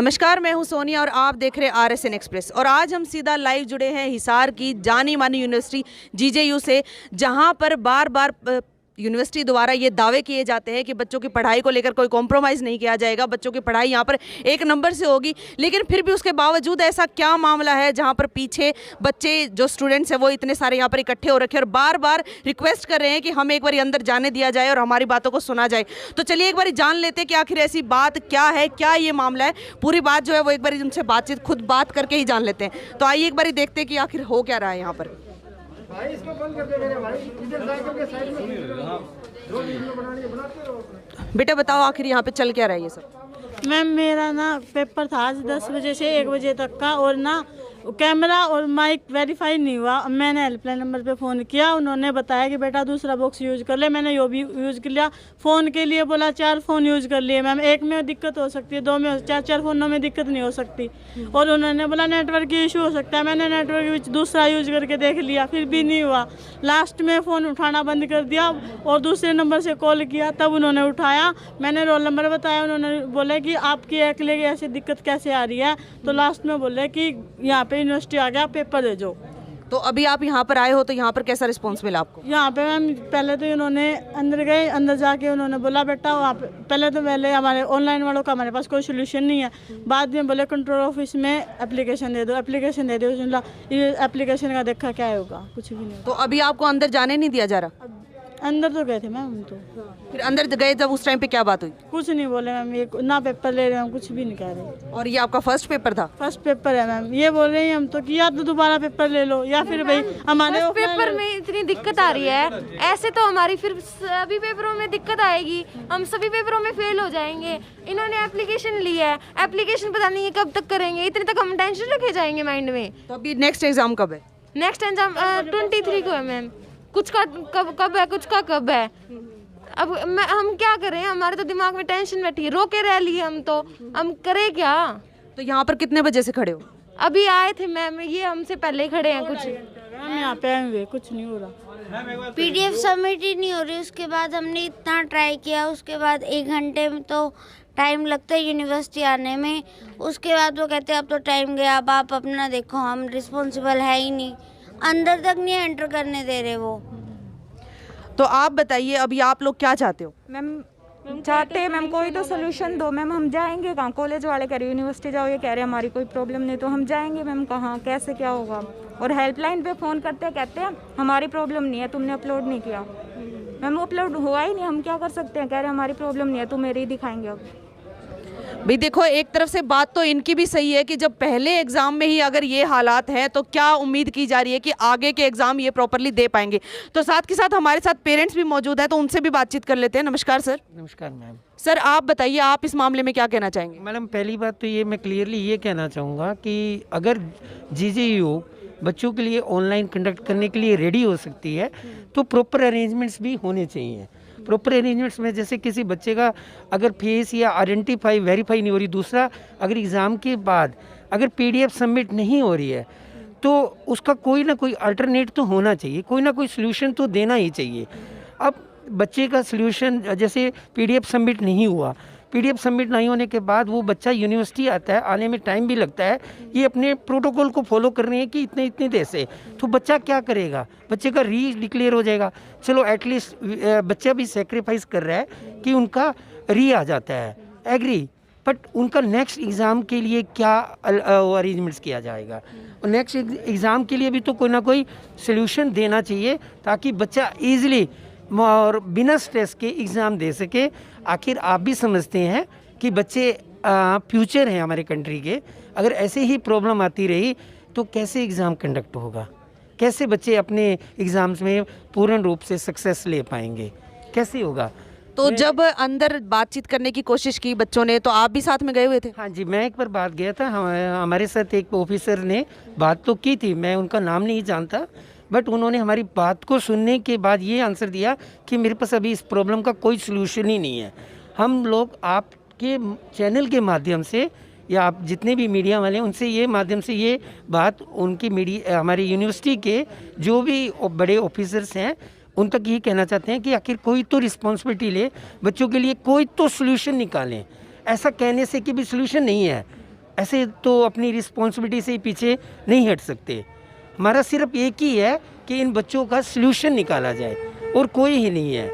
नमस्कार, मैं हूं सोनिया और आप देख रहे हैं RSN एक्सप्रेस। और आज हम सीधा लाइव जुड़े हैं हिसार की जानी मानी यूनिवर्सिटी GJU से, जहां पर बार बार यूनिवर्सिटी द्वारा ये दावे किए जाते हैं कि बच्चों की पढ़ाई को लेकर कोई कॉम्प्रोमाइज़ नहीं किया जाएगा, बच्चों की पढ़ाई यहाँ पर एक नंबर से होगी। लेकिन फिर भी उसके बावजूद ऐसा क्या मामला है जहाँ पर पीछे बच्चे जो स्टूडेंट्स हैं वो इतने सारे यहाँ पर इकट्ठे हो रखे और बार बार रिक्वेस्ट कर रहे हैं कि हमें एक बार अंदर जाने दिया जाए और हमारी बातों को सुना जाए। तो चलिए एक बार जान लेते हैं कि आखिर ऐसी बात क्या है, क्या ये मामला है। पूरी बात जो है वो एक बार उनसे खुद बात करके ही जान लेते हैं। तो आइए एक बार देखते हैं कि आखिर हो क्या रहा है यहाँ पर। भाई इसको बंद कर दे मेरे भाई, इधर साइकिल के साइड में दो वीडियो बनानी है, बनाते रहो। बेटा बताओ आखिर यहाँ पे चल क्या रहा है ये सब? मैम मेरा ना पेपर था आज 10 बजे से 1 बजे तक का, और ना कैमरा और माइक वेरीफाई नहीं हुआ। मैंने हेल्पलाइन नंबर पे फ़ोन किया, उन्होंने बताया कि बेटा दूसरा बॉक्स यूज़ कर ले। मैंने यो भी यूज़ कर लिया। फ़ोन के लिए बोला 4 फ़ोन यूज़ कर लिए मैम, एक में दिक्कत हो सकती है, 2 में, 4 फ़ोनों में दिक्कत नहीं हो सकती। और उन्होंने बोला नेटवर्क की इशू हो सकता है। मैंने नेटवर्क दूसरा यूज़ करके देख लिया, फिर भी नहीं हुआ। लास्ट में फ़ोन उठाना बंद कर दिया और दूसरे नंबर से कॉल किया, तब उन्होंने उठाया। मैंने रोल नंबर बताया, उन्होंने बोला कि आपकी अकेले की ऐसी दिक्कत कैसे आ रही है। तो लास्ट में बोले कि यहाँ पे यूनिवर्सिटी आ गया, पेपर दे जाओ। तो अभी आप यहाँ पर आए हो तो यहाँ पर कैसा रिस्पॉन्स मिला आपको? यहाँ पे मैम पहले तो इन्होंने अंदर गए, अंदर जाके उन्होंने बोला बेटा वहाँ पे पहले हमारे ऑनलाइन वालों का हमारे पास कोई सोल्यूशन नहीं है। बाद में बोले कंट्रोल ऑफिस में एप्लीकेशन दे दो, एप्लीकेशन दे दो। ये एप्लीकेशन का देखा क्या होगा, कुछ भी नहीं। तो अभी आपको अंदर जाने नहीं दिया जा रहा? अंदर तो गए थे मैम हम तो। फिर अंदर गए जब, उस टाइम पे क्या बात हुई? कुछ नहीं बोले मैम, ये ना पेपर ले रहे हैं, कुछ भी नहीं कह रहे। और ये आपका फर्स्ट पेपर था? फर्स्ट पेपर है मैम। ये बोल रहे हैं हम तो कि या तो दोबारा पेपर ले लो या फिर भाई हमारे पेपर में इतनी दिक्कत आ रही है, ऐसे तो हमारी फिर सभी पेपरों में दिक्कत आएगी, हम सभी पेपरों में फेल हो जाएंगे। इन्होंने एप्लीकेशन ली है, एप्लीकेशन पता नहीं है कब तक करेंगे, इतने तक हम टेंशन रखे जाएंगे माइंड में। तो अभी नेक्स्ट एग्जाम कब है? नेक्स्ट एग्जाम 23 को है मैम। कुछ का कब है, कुछ का कब है। अब हम क्या करें, हमारे तो दिमाग में टेंशन बैठी है, रोके रह लिए हम तो, हम करें क्या। तो यहाँ पर कितने बजे से खड़े हो? अभी आए थे मैम, ये हमसे पहले ही खड़े हैं। कुछ हम यहाँ पे आए हुए, कुछ नहीं हो रहा। PDF सबमिट ही नहीं हो रही। उसके बाद हमने इतना ट्राई किया, उसके बाद 1 घंटे में तो टाइम लगता है यूनिवर्सिटी आने में। उसके बाद वो कहते हैं अब तो टाइम गया, अब आप अपना देखो, हम रिस्पॉन्सिबल है ही नहीं, अंदर तक नहीं एंटर करने दे रहे वो। तो आप बताइए अभी आप लोग क्या चाहते हो? मैम चाहते हैं मैम कोई तो सोल्यूशन दो मैम। हम जाएंगे कहाँ? कॉलेज वाले कह रहे यूनिवर्सिटी जाओ, ये कह रहे हैं हमारी कोई प्रॉब्लम नहीं, तो हम जाएंगे मैम कहाँ, कैसे, क्या होगा? और हेल्पलाइन पे फ़ोन करते हैं, कहते हैं हमारी प्रॉब्लम नहीं है, तुमने अपलोड नहीं किया। मैम अपलोड हुआ ही नहीं, हम क्या कर सकते हैं? कह रहे हैं हमारी प्रॉब्लम नहीं है, तुम मेरी दिखाएंगे। अब भाई देखो, एक तरफ से बात तो इनकी भी सही है कि जब पहले एग्जाम में ही अगर ये हालात हैं तो क्या उम्मीद की जा रही है कि आगे के एग्जाम ये प्रॉपरली दे पाएंगे। तो साथ के साथ हमारे साथ पेरेंट्स भी मौजूद हैं, तो उनसे भी बातचीत कर लेते हैं। नमस्कार सर। नमस्कार मैम। सर आप बताइए, आप इस मामले में क्या कहना चाहेंगे? मैडम पहली बात तो ये मैं क्लियरली ये कहना चाहूँगा कि अगर GJU बच्चों के लिए ऑनलाइन कंडक्ट करने के लिए रेडी हो सकती है तो प्रॉपर अरेंजमेंट्स भी होने चाहिए। प्रॉपर अरेंजमेंट्स में जैसे किसी बच्चे का अगर फेस या आइडेंटिफाई वेरीफाई नहीं हो रही, दूसरा अगर एग्ज़ाम के बाद अगर PDF सबमिट नहीं हो रही है तो उसका कोई ना कोई अल्टरनेट तो होना चाहिए, कोई ना कोई सोल्यूशन तो देना ही चाहिए। अब बच्चे का सोल्यूशन जैसे PDF सबमिट नहीं हुआ, PDF सबमिट नहीं होने के बाद वो बच्चा यूनिवर्सिटी आता है, आने में टाइम भी लगता है, ये अपने प्रोटोकॉल को फॉलो कर रहे हैं कि इतने देर से, तो बच्चा क्या करेगा? बच्चे का री डिक्लेयर हो जाएगा। चलो एटलीस्ट बच्चा भी सेक्रीफाइस कर रहा है कि उनका री आ जाता है, एग्री, बट उनका नेक्स्ट एग्ज़ाम के लिए क्या अरेंजमेंट्स किया जाएगा? और नेक्स्ट एग्ज़ाम के लिए भी तो कोई ना कोई सोल्यूशन देना चाहिए ताकि बच्चा ईजिली और बिना स्ट्रेस के एग्ज़ाम दे सके। आखिर आप भी समझते हैं कि बच्चे फ्यूचर हैं हमारे कंट्री के, अगर ऐसे ही प्रॉब्लम आती रही तो कैसे एग्ज़ाम कंडक्ट होगा, कैसे बच्चे अपने एग्ज़ाम्स में पूर्ण रूप से सक्सेस ले पाएंगे, कैसे होगा? तो जब अंदर बातचीत करने की कोशिश की बच्चों ने तो आप भी साथ में गए हुए थे? हाँ जी, मैं एक बार बात गया था, हमारे साथ एक ऑफिसर ने बात तो की थी, मैं उनका नाम नहीं जानता, बट उन्होंने हमारी बात को सुनने के बाद ये आंसर दिया कि मेरे पास अभी इस प्रॉब्लम का कोई सलूशन ही नहीं है। हम लोग आपके चैनल के माध्यम से या आप जितने भी मीडिया वाले हैं उनसे ये माध्यम से ये बात उनकी हमारी यूनिवर्सिटी के जो भी बड़े ऑफिसर्स हैं उन तक ये कहना चाहते हैं कि आखिर कोई तो रिस्पॉन्सिबिलिटी ले, बच्चों के लिए कोई तो सोल्यूशन निकालें। ऐसा कहने से कि भी सोल्यूशन नहीं है, ऐसे तो अपनी रिस्पॉन्सिबिलिटी से पीछे नहीं हट सकते। हमारा सिर्फ एक ही है कि इन बच्चों का सल्यूशन निकाला जाए, और कोई ही नहीं है,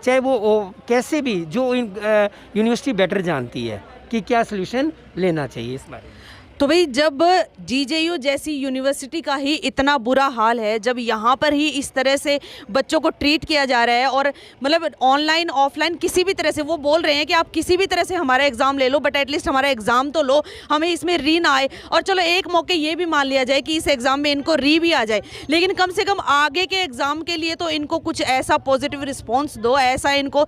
चाहे वो कैसे भी, जो यूनिवर्सिटी बेटर जानती है कि क्या सल्यूशन लेना चाहिए इस बारे में। तो भाई जब जीजेयू जैसी यूनिवर्सिटी का ही इतना बुरा हाल है, जब यहाँ पर ही इस तरह से बच्चों को ट्रीट किया जा रहा है, और मतलब ऑनलाइन ऑफलाइन किसी भी तरह से वो बोल रहे हैं कि आप किसी भी तरह से हमारा एग्ज़ाम ले लो, बट एटलीस्ट हमारा एग्ज़ाम तो लो, हमें इसमें री ना आए। और चलो एक मौके ये भी मान लिया जाए कि इस एग्ज़ाम में इनको री भी आ जाए, लेकिन कम से कम आगे के एग्ज़ाम के लिए तो इनको कुछ ऐसा पॉजिटिव रिस्पॉन्स दो, ऐसा इनको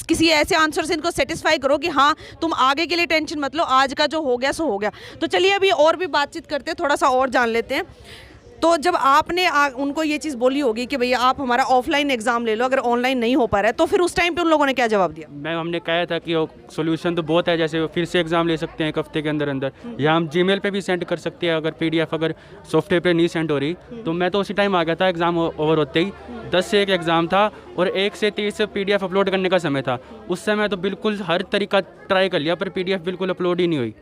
किसी ऐसे आंसर से इनको सेटिस्फाई करो कि हाँ तुम आगे के लिए टेंशन मत लो, आज का जो हो गया सो हो गया। तो चलिए अभी और भी बातचीत करते हैं, थोड़ा सा और जान लेते हैं। तो जब आपने उनको ये चीज़ बोली होगी कि भैया आप हमारा ऑफलाइन एग्जाम ले लो, अगर ऑनलाइन नहीं हो पा रहा है, तो फिर उस टाइम पे उन लोगों ने क्या जवाब दिया? मैम हमने कहा था कि सोल्यूशन तो बहुत है, जैसे फिर से एग्ज़ाम ले सकते हैं एक हफ्ते के अंदर अंदर, या हम जीमेल पे भी सेंड कर सकते हैं अगर पीडीएफ अगर सॉफ्टवेयर पे नहीं सेंड हो रही। तो मैं तो उसी टाइम आ गया था, एग्ज़ाम ओवर होते ही 10 से 1 एग्ज़ाम था और 1 से 30 पीडीएफ अपलोड करने का समय था। उस समय तो बिल्कुल हर तरीका ट्राई कर लिया, पर पीडीएफ बिल्कुल अपलोड ही नहीं हुई।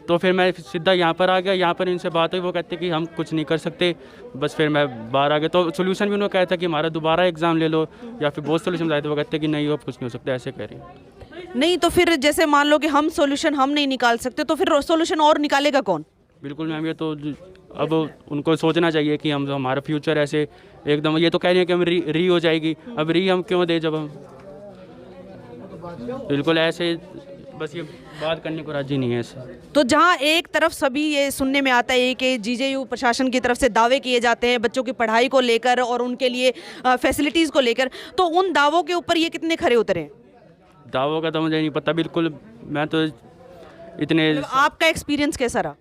तो फिर मैं सीधा यहाँ पर आ गया, यहाँ पर इनसे बात हुई, वो कहते कि हम कुछ नहीं कर सकते, बस फिर मैं बाहर आ गया। तो सोल्यूशन भी उन्होंने कहा था कि हमारा दोबारा एग्ज़ाम ले लो, या फिर बहुत सोल्यूशन आए थे, वो कहते कि नहीं अब कुछ नहीं हो सकता, ऐसे कह रहे हैं। नहीं तो फिर जैसे मान लो कि हम सोल्यूशन हम नहीं निकाल सकते, तो फिर सोल्यूशन और निकालेगा कौन? बिल्कुल मैम, ये तो अब उनको सोचना चाहिए कि हम हमारा फ्यूचर ऐसे एकदम, ये तो कह रही है कि हम री हो जाएगी, अब री हम क्यों दें जब हम बिल्कुल ऐसे बस ये बात करने को राजी नहीं है ऐसे। तो जहाँ एक तरफ सभी ये सुनने में आता है कि जीजेयू प्रशासन की तरफ से दावे किए जाते हैं बच्चों की पढ़ाई को लेकर और उनके लिए फैसिलिटीज़ को लेकर, तो उन दावों के ऊपर ये कितने खरे उतरे हैं? दावों का तो मुझे नहीं पता बिल्कुल, मैं तो इतने आपका एक्सपीरियंस कैसा रहा?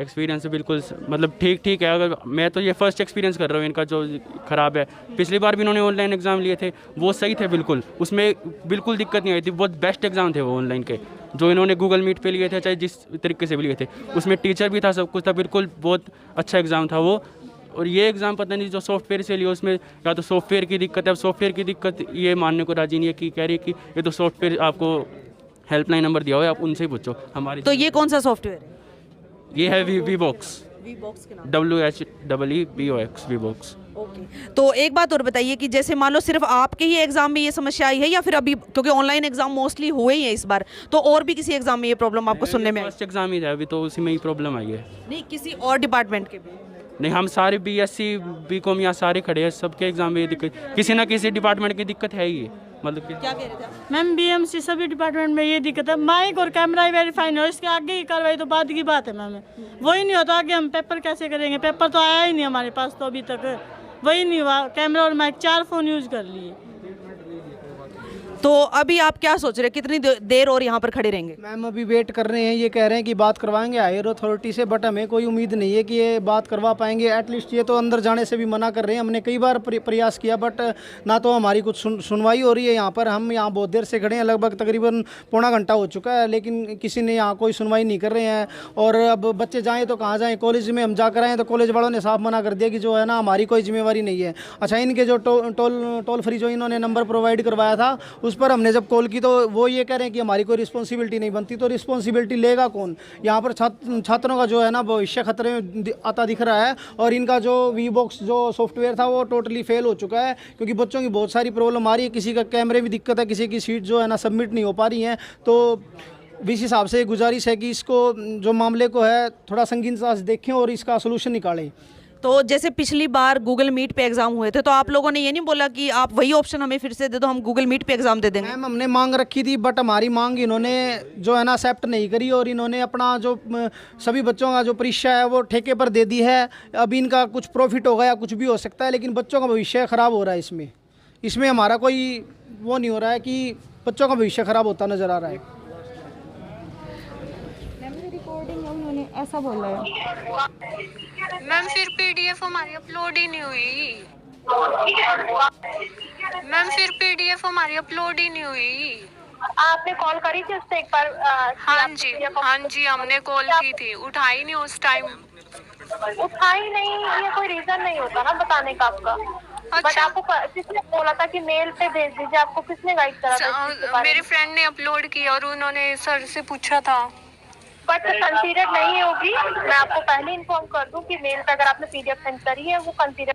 एक्सपीरियंस बिल्कुल मतलब ठीक है। अगर मैं तो ये फर्स्ट एक्सपीरियंस कर रहा हूँ इनका जो ख़राब है। पिछली बार भी इन्होंने ऑनलाइन एग्ज़ाम लिए थे, वो सही थे बिल्कुल, उसमें बिल्कुल दिक्कत नहीं आई थी, बहुत बेस्ट एग्ज़ाम थे वो ऑनलाइन के, जो इन्होंने गूगल मीट पे लिए थे, चाहे जिस तरीके से भी लिए थे, उसमें टीचर भी था, सब कुछ था, बिल्कुल बहुत अच्छा एग्ज़ाम था वो। और ये एग्ज़ाम पता नहीं जो सॉफ्टवेयर से लिया उसमें या तो सॉफ्टवेयर की दिक्कत है। अब सॉफ्टवेयर की दिक्कत ये मानने को राजी नहीं है कि कह रही है कि ये तो सॉफ्टवेयर आपको हेल्पलाइन नंबर दिया हुआ है, आप उनसे ही पूछो हमारी। तो ये कौन सा सॉफ्टवेयर है? ये है वीबॉक्स, के नाम। WHEEBOX वीबॉक्स। ओके, तो एक बात और बताइए कि जैसे मान लो सिर्फ आपके ही एग्जाम में ये समस्या आई है, या फिर अभी क्योंकि ऑनलाइन एग्जाम मोस्टली हुए ही है इस बार, तो और भी किसी एग्जाम में ये प्रॉब्लम आपको सुनने में आई? फर्स्ट एग्जाम ही था अभी, तो उसी में ही प्रॉब्लम आई है। नहीं, किसी और डिपार्टमेंट के भी? नहीं, हम सारे BSc BCom यहाँ सारे खड़े हैं, सबके एग्जाम में ये दिक्कत, किसी ना किसी डिपार्टमेंट की दिक्कत है ही, मतलब कि क्या कह रहे थे आप? मैम BMC सभी डिपार्टमेंट में ये दिक्कत है, माइक और कैमरा ही वेरीफाई नहीं हो, इसके आगे की कार्रवाई तो बाद की बात है मैम। वही नहीं होता, आगे हम पेपर कैसे करेंगे? पेपर तो आया ही नहीं हमारे पास, तो अभी तक वही नहीं हुआ। कैमरा और माइक 4 फ़ोन यूज़ कर लिए। तो अभी आप क्या सोच रहे हैं, कितनी देर और यहाँ पर खड़े रहेंगे? मैम अभी वेट कर रहे हैं, ये कह रहे हैं कि बात करवाएंगे हायर अथॉरिटी से, बट हमें कोई उम्मीद नहीं है कि ये बात करवा पाएंगे। एटलीस्ट ये तो अंदर जाने से भी मना कर रहे हैं। हमने कई बार प्रयास किया, बट ना तो हमारी कुछ सुनवाई हो रही है। यहाँ पर हम यहाँ बहुत देर से खड़े हैं, लगभग तकरीबन पौना घंटा हो चुका है, लेकिन किसी ने यहाँ कोई सुनवाई नहीं कर रहे हैं। और अब बच्चे जाएँ तो कहाँ जाएँ? कॉलेज में हम जाकर आएँ तो कॉलेज वालों ने साफ मना कर दिया कि जो है ना हमारी कोई जिम्मेवारी नहीं है। अच्छा, इनके जो टोल फ्री जो इन्होंने नंबर प्रोवाइड करवाया था, उस पर हमने जब कॉल की तो वो ये कह रहे हैं कि हमारी कोई रिस्पॉन्सिबिलिटी नहीं बनती। तो रिस्पॉन्सिबिलिटी लेगा कौन? यहाँ पर छात्रों का जो है ना भविष्य खतरे में आता दिख रहा है। और इनका जो वीबॉक्स जो सॉफ्टवेयर था वो टोटली फेल हो चुका है, क्योंकि बच्चों की बहुत सारी प्रॉब्लम आ रही है। किसी का कैमरे में दिक्कत है, किसी की सीट जो है ना सबमिट नहीं हो पा रही हैं। तो इस हिसाब से गुजारिश है कि इसको जो मामले को है थोड़ा संगीनता से देखें और इसका सोल्यूशन निकालें। तो जैसे पिछली बार गूगल मीट पे एग्जाम हुए थे, तो आप लोगों ने ये नहीं बोला कि आप वही ऑप्शन हमें फिर से दे दो, हम गूगल मीट पे एग्जाम दे देंगे? मैम हमने मांग रखी थी, बट हमारी मांग इन्होंने जो है ना एक्सेप्ट नहीं करी, और इन्होंने अपना जो सभी बच्चों का जो परीक्षा है वो ठेके पर दे दी है। अभी इनका कुछ प्रॉफिट होगा या कुछ भी हो सकता है, लेकिन बच्चों का भविष्य ख़राब हो रहा है। इसमें हमारा कोई वो नहीं हो रहा है कि बच्चों का भविष्य ख़राब होता नज़र आ रहा है। रिकॉर्डिंग उन्होंने ऐसा बोला है। मैम फिर PDF हमारी अपलोड ही नहीं हुई। मैम फिर PDF हमारी अपलोड ही नहीं हुई। आपने कॉल करी थी उससे एक बार? हाँ जी हमने कॉल की थी, उठाई नहीं उस टाइम। उठाई नहीं, ये कोई रीजन नहीं होता ना बताने का आपका। बट अच्छा। आपको किसने बोला था कि मेल पे भेज दीजिए? आपको किसने गाइड करा था? मेरे फ्रेंड ने अपलोड किया और उन्होंने सर से पूछा था। बट कंसीडर नहीं होगी। मैं आपको पहले इन्फॉर्म कर दूं कि मेल पे अगर आपने पीडीएफ सेंड करी है वो कंसीडर।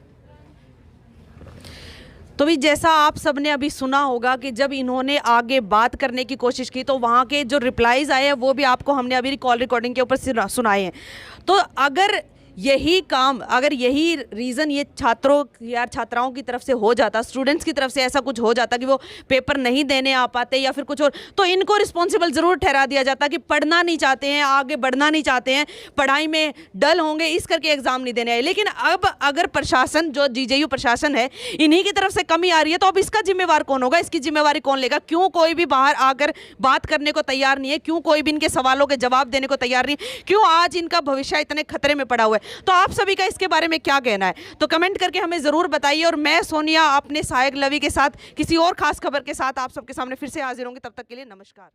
तो भी जैसा आप सबने अभी सुना होगा कि जब इन्होंने आगे बात करने की कोशिश की तो वहाँ के जो रिप्लाईज आए हैं वो भी आपको हमने अभी कॉल रिकॉर्डिंग के ऊपर सुनाए हैं। तो अगर यही काम, अगर यही रीज़न ये छात्रों या छात्राओं की तरफ से हो जाता, स्टूडेंट्स की तरफ से ऐसा कुछ हो जाता कि वो पेपर नहीं देने आ पाते या फिर कुछ और, तो इनको रिस्पॉन्सिबल ज़रूर ठहरा दिया जाता कि पढ़ना नहीं चाहते हैं, आगे बढ़ना नहीं चाहते हैं, पढ़ाई में डल होंगे, इस करके एग्ज़ाम नहीं देने आए। लेकिन अब अगर प्रशासन, जो जीजेयू प्रशासन है, इन्हीं की तरफ से कमी आ रही है तो अब इसका जिम्मेवार कौन होगा, इसकी जिम्मेवारी कौन लेगा? क्यों कोई भी बाहर आकर बात करने को तैयार नहीं है? क्यों कोई भी इनके सवालों के जवाब देने को तैयार नहीं? क्यों आज इनका भविष्य इतने खतरे में पड़ा हुआ है? तो आप सभी का इसके बारे में क्या कहना है? तो कमेंट करके हमें जरूर बताइए। और मैं सोनिया अपने सहायक लवी के साथ किसी और खास खबर के साथ आप सबके सामने फिर से हाजिर होंगी। तब तक के लिए नमस्कार।